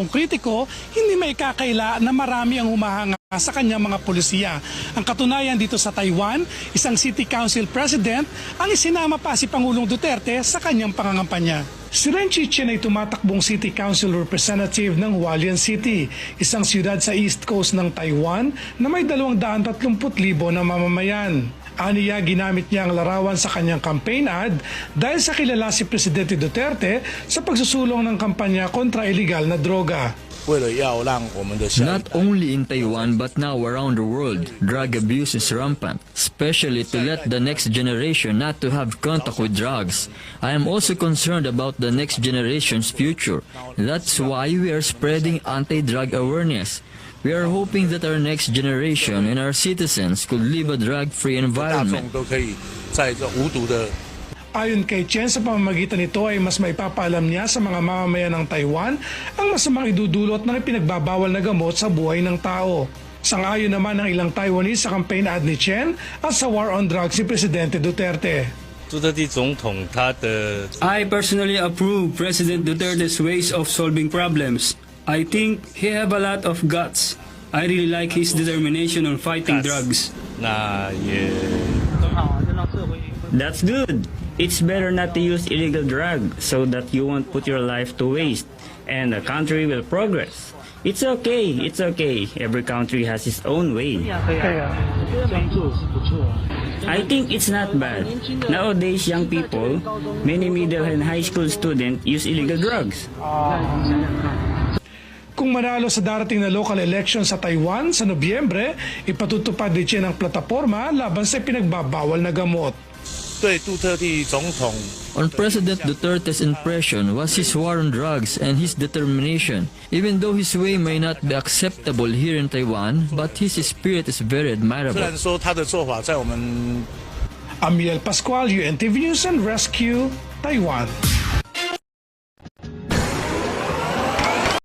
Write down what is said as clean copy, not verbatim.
kritiko, hindi may kakaila na marami ang humahanga sa kanyang mga pulisiya. Ang katunayan dito sa Taiwan, isang city council president ang isinama pa si Pangulong Duterte sa kanyang pangangampanya. Si Ren Chi-chen ay tumatakbong city council representative ng Hualien City, isang siyudad sa east coast ng Taiwan na may 230,000 na mamamayan. Aniya, ginamit niya ang larawan sa kanyang campaign ad dahil sa kilala si Presidente Duterte sa pagsusulong ng kampanya kontra iligal na droga. Not only in Taiwan but now around the world, drug abuse is rampant, especially to let the next generation not to have contact with drugs. I am also concerned about the next generation's future. That's why we are spreading anti-drug awareness. We are hoping that our next generation and our citizens could live a drug-free environment. Ayon kay Chen, sa pamamagitan nito ay mas maipapaalam niya sa mga mamamayan ng Taiwan ang masamang idudulot ng ipinagbabawal na gamot sa buhay ng tao. Sang-ayon naman ng ilang Taiwanese sa campaign ad ni Chen at sa war on drugs si Presidente Duterte. I personally approve President Duterte's ways of solving problems. I think he have a lot of guts. I really like his determination on fighting drugs. That's good. It's better not to use illegal drugs so that you won't put your life to waste and the country will progress. It's okay, it's okay. Every country has its own way. I think it's not bad. Nowadays, young people, many middle and high school students use illegal drugs. Kung manalo sa darating na local election sa Taiwan sa Nobyembre, ipatutupad ni Chen ang plataforma laban sa pinagbabawal na gamot. On President Duterte's impression was his war on drugs and his determination. Even though his way may not be acceptable here in Taiwan, but his spirit is very admirable. Amiel Pascual, UNTV News and Rescue, Taiwan.